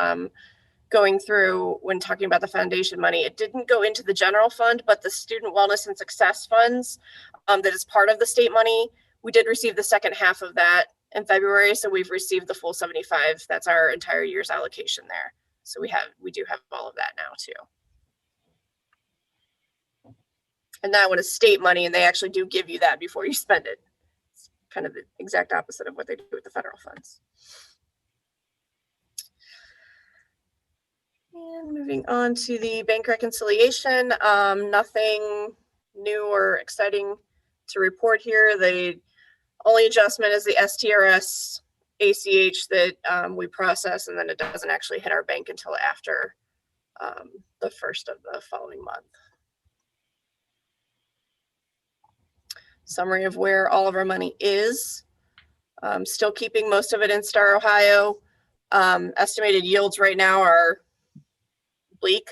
going through when talking about the foundation money, it didn't go into the general fund, but the student wellness and success funds that is part of the state money, we did receive the second half of that in February. So we've received the full 75. That's our entire year's allocation there. So we do have all of that now too. And that one is state money, and they actually do give you that before you spend it. It's kind of the exact opposite of what they do with the federal funds. And moving on to the bank reconciliation, nothing new or exciting to report here. The only adjustment is the STRS ACH that we process, and then it doesn't actually hit our bank until after the first of the following month. Summary of where all of our money is. Still keeping most of it in Star, Ohio. Estimated yields right now are bleak.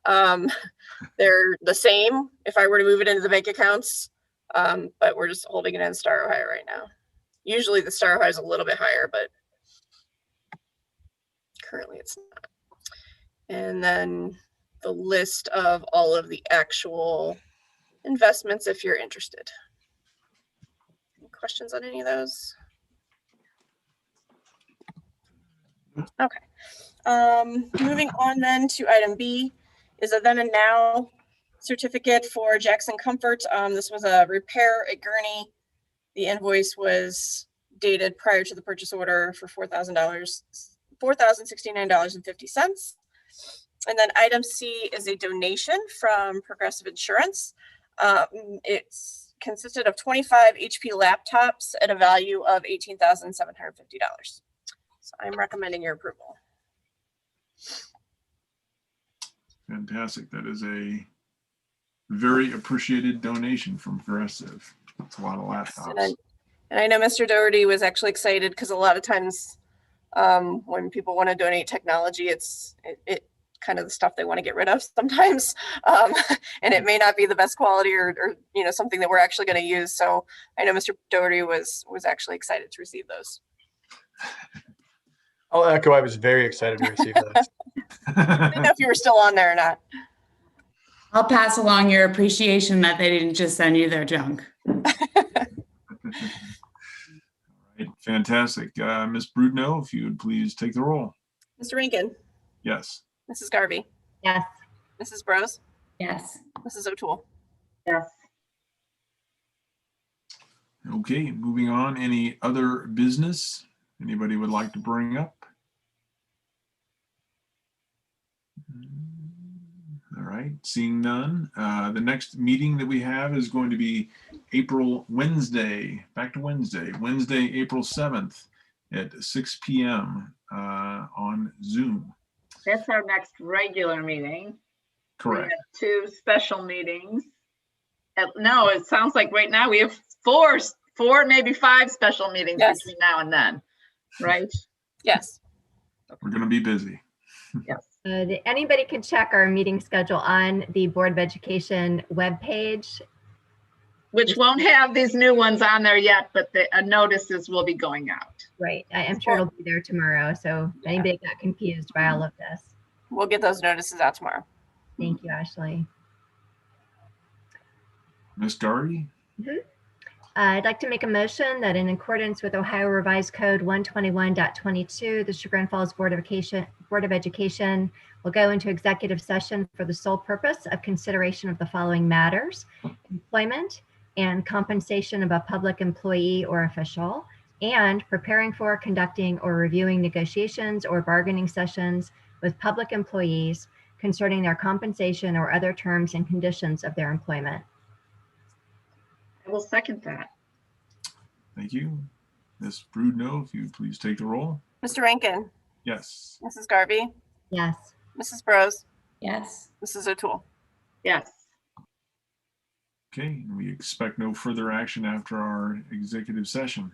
They're the same if I were to move it into the bank accounts, but we're just holding it in Star, Ohio right now. Usually the Star, Ohio is a little bit higher, but currently it's not. And then the list of all of the actual investments if you're interested. Any questions on any of those? Okay. Moving on then to item B is a then and now certificate for Jackson Comfort. This was a repair at Gurney. The invoice was dated prior to the purchase order for $4,000, $4,069.50. And then item C is a donation from Progressive Insurance. It's consisted of 25 HP laptops at a value of $18,750. So I'm recommending your approval. Fantastic. That is a very appreciated donation from Progressive. That's a lot of laptops. And I know Mr. Doherty was actually excited because a lot of times when people want to donate technology, it's kind of the stuff they want to get rid of sometimes. And it may not be the best quality or you know, something that we're actually going to use. So I know Mr. Doherty was actually excited to receive those. I'll echo, I was very excited to receive those. I didn't know if you were still on there or not. I'll pass along your appreciation that they didn't just send you their junk. All right, fantastic. Ms. Brudno, if you would please take the roll. Mr. Rankin. Yes. Mrs. Garvey. Yes. Mrs. Bros. Yes. Mrs. O'Toole. Yes. Okay, moving on. Any other business anybody would like to bring up? All right, seeing none. The next meeting that we have is going to be Wednesday, April 7th at 6 p.m. On Zoom. That's our next regular meeting. Correct. We have 2 special meetings. No, it sounds like right now we have four, maybe 5 special meetings between now and then, right? Yes. We're going to be busy. Yes. Anybody can check our meeting schedule on the Board of Education webpage. Which won't have these new ones on there yet, but the notices will be going out. Right. I'm sure it'll be there tomorrow. So if anybody got confused by all of this. We'll get those notices out tomorrow. Thank you, Ashley. Ms. Doherty? I'd like to make a motion that in accordance with Ohio Revised Code 121.22, the Chagrin Falls Board of Education will go into executive session for the sole purpose of consideration of the following matters: employment and compensation of a public employee or official, and preparing for, conducting, or reviewing negotiations or bargaining sessions with public employees concerning their compensation or other terms and conditions of their employment. I will second that. Thank you. Ms. Brudno, if you would please take the roll. Mr. Rankin, Yes. Mrs. Garvey, Yes. Mrs. Bros, Yes. Mrs. O'Toole. Yes. Okay, and we expect no further action after our executive session.